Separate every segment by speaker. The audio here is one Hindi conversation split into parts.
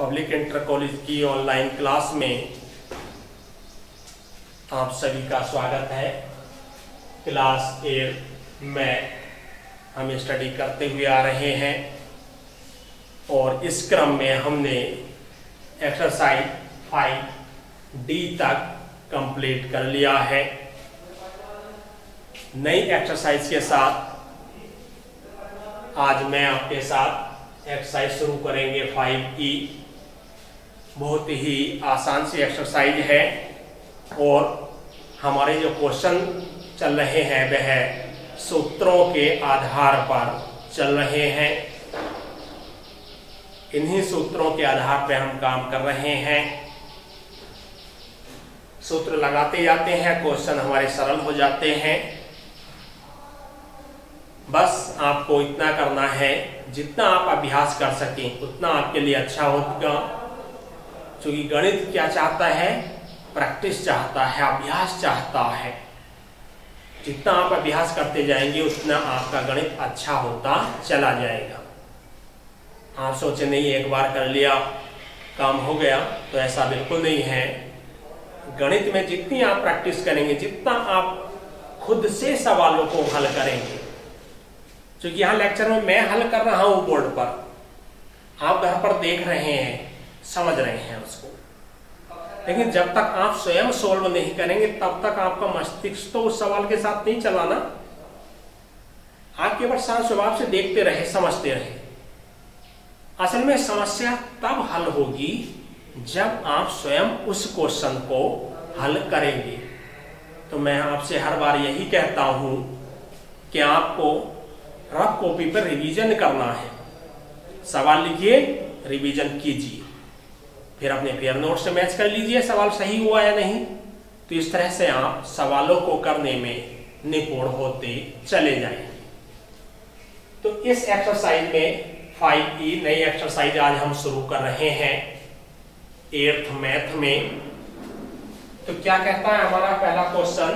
Speaker 1: पब्लिक इंटर कॉलेज की ऑनलाइन क्लास में आप सभी का स्वागत है। क्लास 8 में हम स्टडी करते हुए आ रहे हैं और इस क्रम में हमने एक्सरसाइज 5D तक कंप्लीट कर लिया है। नई एक्सरसाइज के साथ आज मैं आपके साथ एक्सरसाइज शुरू करेंगे 5E। बहुत ही आसान सी एक्सरसाइज है और हमारे जो क्वेश्चन चल रहे हैं वह सूत्रों के आधार पर चल रहे हैं। इन्हीं सूत्रों के आधार पर हम काम कर रहे हैं। सूत्र लगाते जाते हैं, क्वेश्चन हमारे सरल हो जाते हैं। बस आपको इतना करना है, जितना आप अभ्यास कर सकें उतना आपके लिए अच्छा होगा। क्योंकि गणित क्या चाहता है? प्रैक्टिस चाहता है, अभ्यास चाहता है। जितना आप अभ्यास करते जाएंगे उतना आपका गणित अच्छा होता चला जाएगा। आप सोचे नहीं एक बार कर लिया काम हो गया, तो ऐसा बिल्कुल नहीं है। गणित में जितनी आप प्रैक्टिस करेंगे, जितना आप खुद से सवालों को हल करेंगे, क्योंकि यहाँ लेक्चर में मैं हल कर रहा हूं बोर्ड पर, आप घर पर देख रहे हैं, समझ रहे हैं उसको, लेकिन जब तक आप स्वयं सोल्व नहीं करेंगे तब तक आपका मस्तिष्क तो उस सवाल के साथ नहीं चला ना। आप केवल शांत स्वभाव से देखते रहे, समझते रहे। असल में समस्या तब हल होगी जब आप स्वयं उस क्वेश्चन को हल करेंगे। तो मैं आपसे हर बार यही कहता हूं कि आपको रफ कॉपी पर रिवीजन करना है। सवाल लिखिए, रिवीजन कीजिए, फिर अपने पेयर नोट से मैच कर लीजिए सवाल सही हुआ या नहीं। तो इस तरह से आप सवालों को करने में निपुण होते चले जाएंगे। तो इस एक्सरसाइज में 5E नई एक्सरसाइज आज हम शुरू कर रहे हैं 8th मैथ में। तो क्या कहता है हमारा पहला क्वेश्चन?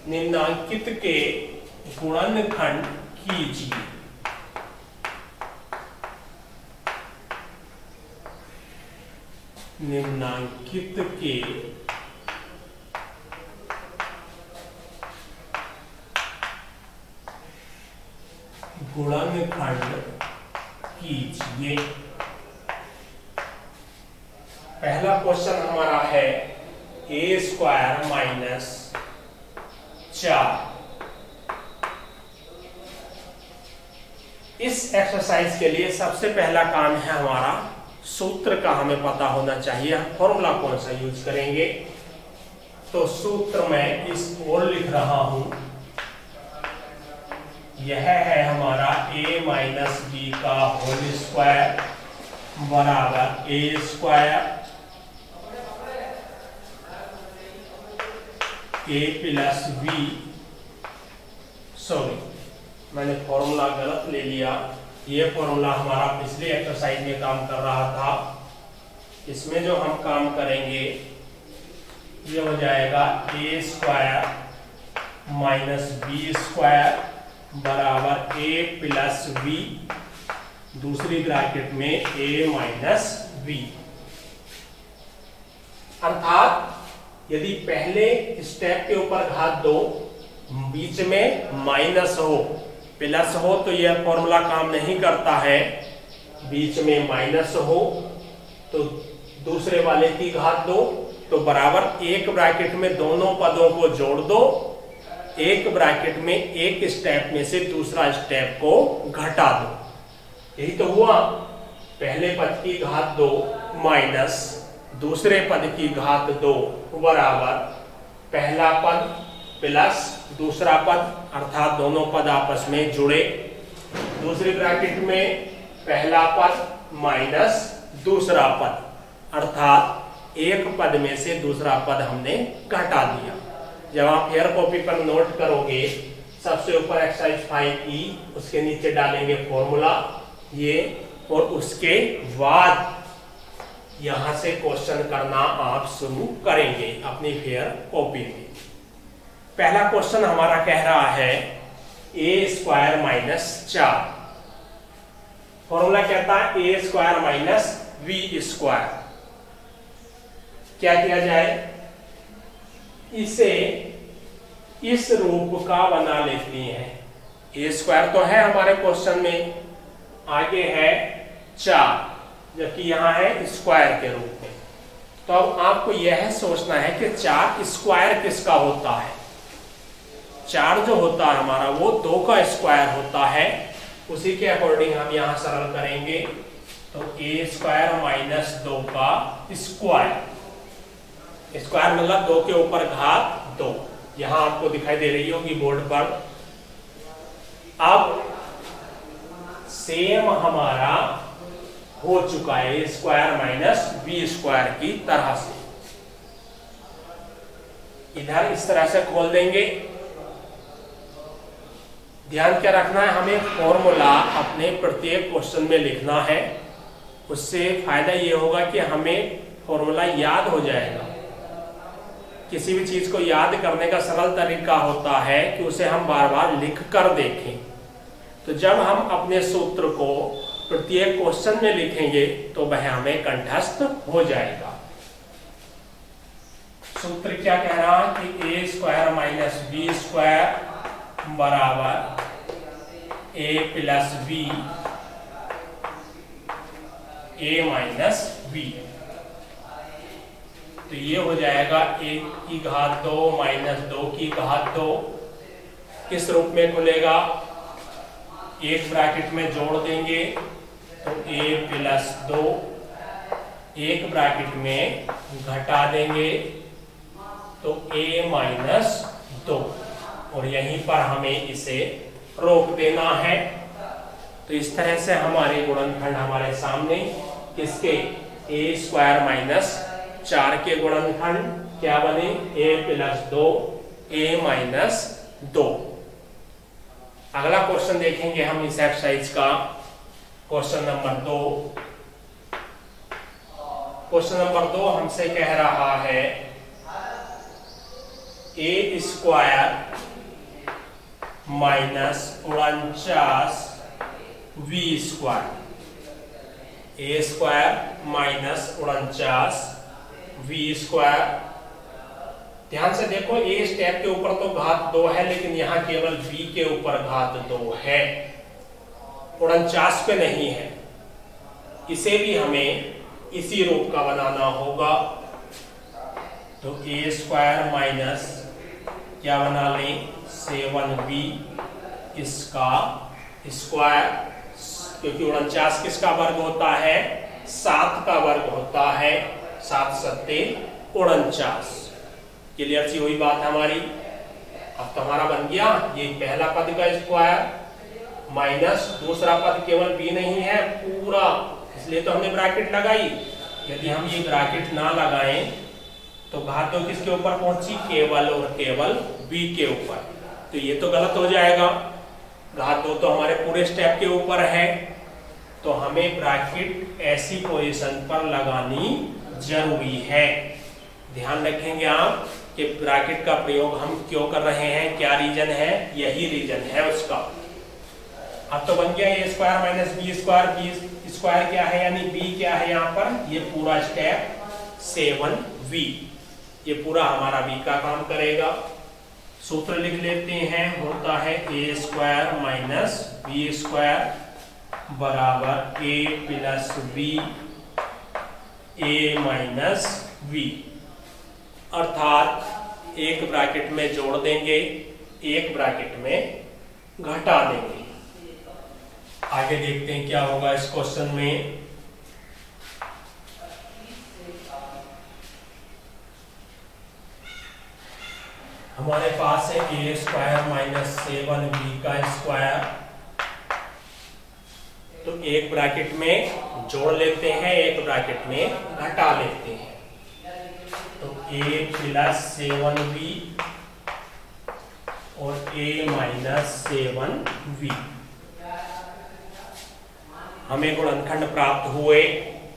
Speaker 1: निम्नांकित के गुणनखंड कीजिए। निम्नांकित के गुणनखंड कीजिए। पहला क्वेश्चन हमारा है a² - 4। इस एक्सरसाइज के लिए सबसे पहला काम है हमारा सूत्र का हमें पता होना चाहिए। हम फॉर्मूला कौन सा यूज करेंगे? तो सूत्र मैं इस ओर लिख रहा हूं। यह है हमारा a - b का होल स्क्वायर बराबर a² a + b। सॉरी, मैंने फॉर्मूला गलत ले लिया। ये फॉर्मूला हमारा पिछले एक्सरसाइज में काम कर रहा था। इसमें जो हम काम करेंगे ये हो जाएगा a² - b² बराबर a + b, दूसरी ब्रैकेट में a - b। अर्थात यदि पहले स्टेप के ऊपर घात 2, बीच में माइनस हो, प्लस हो तो यह फॉर्मूला काम नहीं करता है। बीच में माइनस हो तो दूसरे वाले की घात 2, तो बराबर एक ब्रैकेट में दोनों पदों को जोड़ दो। एक ब्रैकेट में एक स्टेप में से दूसरा स्टेप को घटा दो। यही तो हुआ। पहले पद की घात 2 माइनस दूसरे पद की घात 2 बराबर पहला पद प्लस दूसरा पद, अर्थात दोनों पद आपस में जुड़े। दूसरी ब्रैकेट में पहला पद माइनस दूसरा पद, अर्थात एक पद में से दूसरा पद हमने घटा दिया। जब आप हेयर कॉपी पर नोट करोगे, सबसे ऊपर एक्सरसाइज 5E, उसके नीचे डालेंगे फॉर्मूला ये, और उसके बाद यहां से क्वेश्चन करना आप शुरू करेंगे अपनी हेयर कॉपी में। पहला क्वेश्चन हमारा कह रहा है a² - 4। फॉर्मूला कहता है a² - वी स्क्वायर। क्या किया जाए, इसे इस रूप का बना लेती हैं। ए स्क्वायर तो है हमारे क्वेश्चन में, आगे है 4, जबकि यहां है स्क्वायर के रूप में। तो अब आपको यह सोचना है कि 4 स्क्वायर किसका होता है। 4 जो होता है हमारा वो 2 का स्क्वायर होता है। उसी के अकॉर्डिंग हम यहां सरल करेंगे, तो ए स्क्वायर माइनस 2 का स्क्वायर। स्क्वायर मतलब 2 के ऊपर घात 2, यहां आपको दिखाई दे रही होगी बोर्ड पर। अब सेम हमारा हो चुका है a square minus b square की तरह से। इधर इस तरह से खोल देंगे। ध्यान क्या रखना है, हमें फॉर्मूला अपने प्रत्येक क्वेश्चन में लिखना है। उससे फायदा ये होगा कि हमें फॉर्मूला याद हो जाएगा। किसी भी चीज को याद करने का सरल तरीका होता है कि उसे हम बार बार लिख कर देखें। तो जब हम अपने सूत्र को प्रत्येक क्वेश्चन में लिखेंगे तो वह हमें कंठस्थ हो जाएगा। सूत्र क्या कह रहा है कि ए स्क्वायर माइनस बी स्क्वायर बराबर ए plus b a minus B. तो ये हो जाएगा 1 की घात 2 माइनस 2 की घात 2। किस रूप में खुलेगा, एक ब्रैकेट में जोड़ देंगे तो a प्लस 2, एक ब्रैकेट में घटा देंगे तो a माइनस 2, और यहीं पर हमें इसे रोक देना है। तो इस तरह से हमारे गुणनखंड हमारे सामने किसके, a स्क्वायर माइनस 4 के गुणनखंड क्या बने, a प्लस 2 a माइनस 2। अगला क्वेश्चन देखेंगे हम इस एक्सरसाइज का, क्वेश्चन नंबर 2। क्वेश्चन नंबर 2 हमसे कह रहा है a square minus 49 v square. A square minus 49 v square. ध्यान से देखो, ए स्टेप के ऊपर तो घात 2 है, लेकिन यहां केवल बी के ऊपर घात 2 है, 49 पे नहीं है। इसे भी हमें इसी रूप का बनाना होगा। तो ए स्क्वायर माइनस क्या बना लें, 7b इसका स्क्वायर, क्योंकि 49 किसका वर्ग होता है, 7 का वर्ग होता है। 7 सत्ते 49। क्लियर सी हुई बात हमारी। अब तो हमारा बन गया ये पहला पद का स्क्वायर माइनस दूसरा पद, केवल b नहीं है पूरा, इसलिए तो हमने ब्रैकेट लगाई। यदि हम ये ब्रैकेट ना लगाएं तो घात 2 किसके ऊपर पहुंची, केवल और केवल b के ऊपर। तो ये तो गलत हो जाएगा, घात 2 तो हमारे पूरे स्टेप के ऊपर है। तो हमें ब्रैकेट ऐसी पोजीशन पर लगानी जरूरी है। ध्यान रखेंगे आप कि ब्रैकेट का प्रयोग हम क्यों कर रहे हैं, क्या रीजन है, यही रीजन है उसका। अब तो बन गया a square minus b square. B square क्या है, यानी बी क्या है यहाँ पर, ये पूरा स्टेप 7v, ये पूरा हमारा बी का काम करेगा। सूत्र लिख लेते हैं, होता है a square minus b square बराबर ए plus b a minus B. अर्थात एक ब्रैकेट में जोड़ देंगे, एक ब्रैकेट में घटा देंगे। आगे देखते हैं क्या होगा इस क्वेश्चन में। हमारे पास है ए स्क्वायर माइनस 7b का स्क्वायर। तो एक ब्रैकेट में जोड़ लेते हैं, एक ब्रैकेट में घटा लेते हैं। तो a प्लस 7b और a माइनस 7v। हमें गुणनखंड प्राप्त हुए,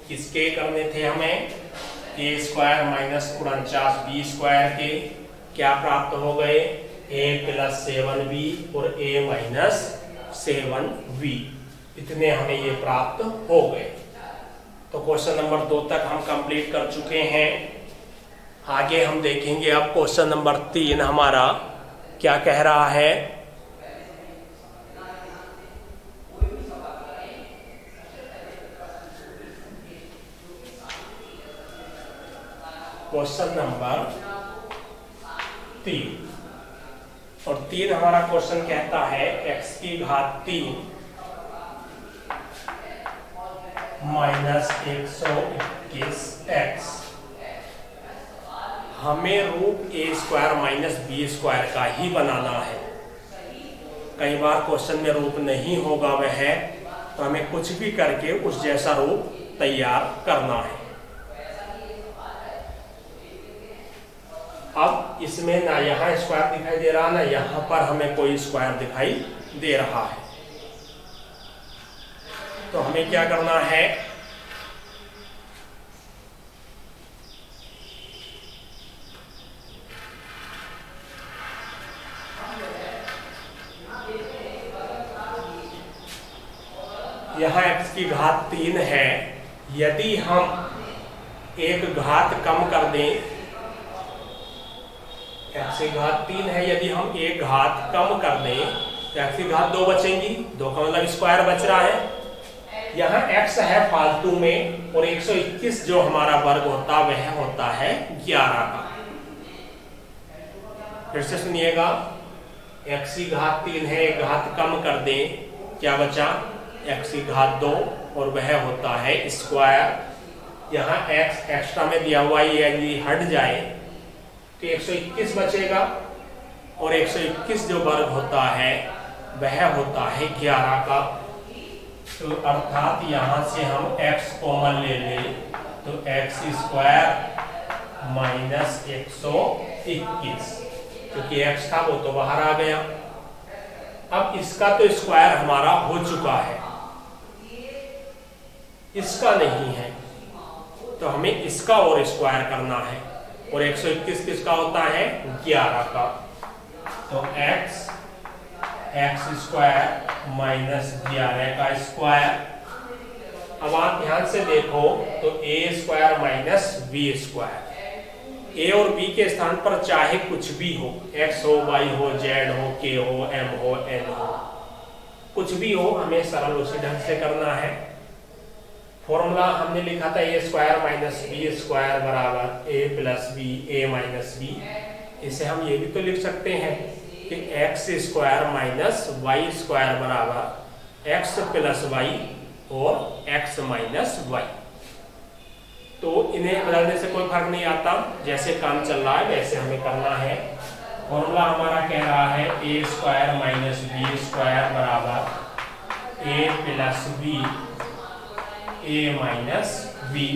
Speaker 1: किसके करने थे हमें, a square minus 49b square के। क्या प्राप्त हो गए, a प्लस 7b और a माइनस 7v, इतने हमें ये प्राप्त हो गए। तो क्वेश्चन नंबर 2 तक हम कंप्लीट कर चुके हैं। आगे हम देखेंगे अब क्वेश्चन नंबर 3 हमारा क्या कह रहा है। क्वेश्चन नंबर 3 और 3 हमारा क्वेश्चन कहता है x की घात 3 माइनस 121x हमें रूट ए स्क्वायर माइनस बी स्क्वायर का ही बनाना है। कई बार क्वेश्चन में रूप नहीं होगा वह तो हमें कुछ भी करके उस जैसा रूप तैयार करना है। अब इसमें ना यहाँ स्क्वायर दिखाई दे रहा ना यहाँ पर हमें कोई स्क्वायर दिखाई दे रहा है, तो हमें क्या करना है, यहाँ x की घात 3 है। यदि हम एक घात कम कर दें, x की घात 3 है, यदि हम एक घात कम कर दें तो x की घात 2 बचेंगी। 2 का मतलब स्क्वायर बच रहा है। यहाँ x है फालतू में और 121 जो हमारा वर्ग होता वह होता है 11 का। फिर से सुनिएगा, x की घात 3 है, एक घात कम कर दें, क्या बचा, x की घात 2 और वह होता है स्क्वायर। यहाँ x एक्स्ट्रा में दिया हुआ यदि हट जाए तो 121 बचेगा और 121 जो वर्ग होता है वह होता है 11 का। तो अर्थात यहाँ से हम x कॉमन ले लें तो x स्क्वायर माइनस 121, क्योंकि x था वो तो बाहर आ गया। अब इसका तो स्क्वायर हमारा हो चुका है, इसका नहीं है, तो हमें इसका और स्क्वायर करना है। और 121 किसका होता है, 11 का। तो x स्क्वायर माइनस 11 का स्क्वायर। अब आप ध्यान से देखो तो a square minus b square, a और b के स्थान पर चाहे कुछ भी हो, x हो, y हो, z हो, k हो, m हो, n हो, कुछ भी हो, हमें सरल उसी ढंग से करना है। फॉर्मूला हमने लिखा था a square minus b square बराबर a plus b a minus b. इसे हम ये भी तो लिख सकते हैं कि x square minus y square बराबर x प्लस वाई और x माइनस वाई। तो इन्हें बदलने से कोई फर्क नहीं आता, जैसे काम चल रहा है वैसे हमें करना है। फॉर्मूला हमारा कह रहा है a square minus b square बराबर a plus b a minus b.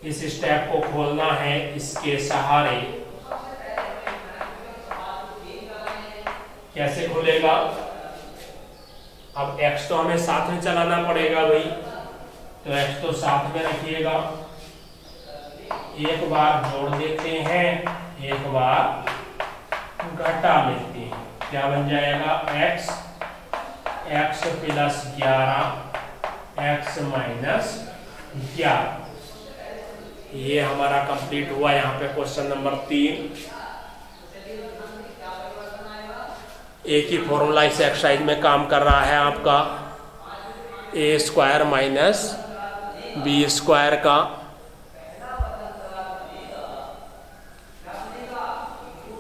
Speaker 1: इस स्टेप को खोलना है इसके सहारे। कैसे खुलेगा, अब x तो हमें साथ में चलाना पड़ेगा भाई, तो x तो साथ में रखिएगा, एक बार जोड़ देते हैं, एक बार घटा लेते हैं। क्या बन जाएगा, x प्लस 11 x माइनस 11। ये हमारा कंप्लीट हुआ यहाँ पे क्वेश्चन नंबर 3। एक ही फॉर्मूला इस एक्सरसाइज में काम कर रहा है आपका a square minus b square का।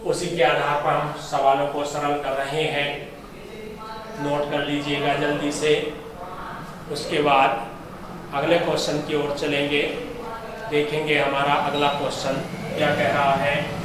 Speaker 1: उसी के आधार पर हम सवालों को सरल कर रहे हैं, नोट कर लीजिएगा जल्दी से। उसके बाद अगले क्वेश्चन की ओर चलेंगे, देखेंगे हमारा अगला क्वेश्चन क्या कह रहा है।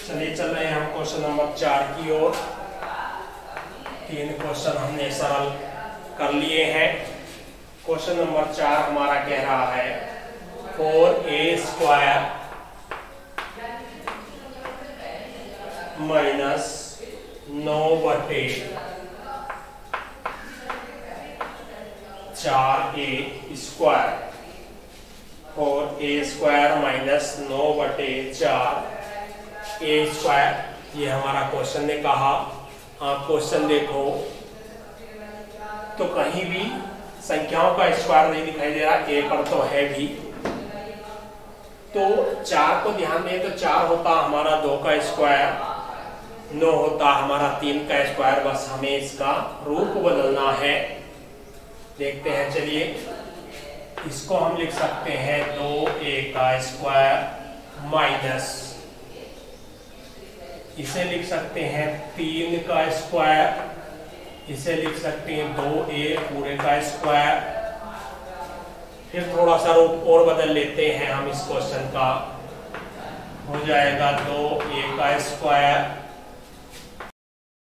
Speaker 1: चलिए चल रहे हैं हम क्वेश्चन नंबर 4 की ओर। 3 क्वेश्चन हमने सरल कर लिए हैं। क्वेश्चन नंबर 4 हमारा कह रहा है 4a² माइनस 9/4a² और a² माइनस 9/4a²। ये हमारा क्वेश्चन ने कहा। आप क्वेश्चन देखो तो कहीं भी संख्याओं का स्क्वायर नहीं दिखाई दे रहा, ए पर तो है भी। तो 4 को ध्यान दें तो 4 होता हमारा 2 का स्क्वायर, 9 होता हमारा 3 का स्क्वायर। बस हमें इसका रूप बदलना है। देखते हैं, चलिए इसको हम लिख सकते हैं 2a² माइनस, इसे लिख सकते हैं 3 का स्क्वायर, इसे लिख सकते हैं 2a पूरे का स्क्वायर। फिर थोड़ा सा रूप और बदल लेते हैं हम इस क्वेश्चन का। हो जाएगा 2a²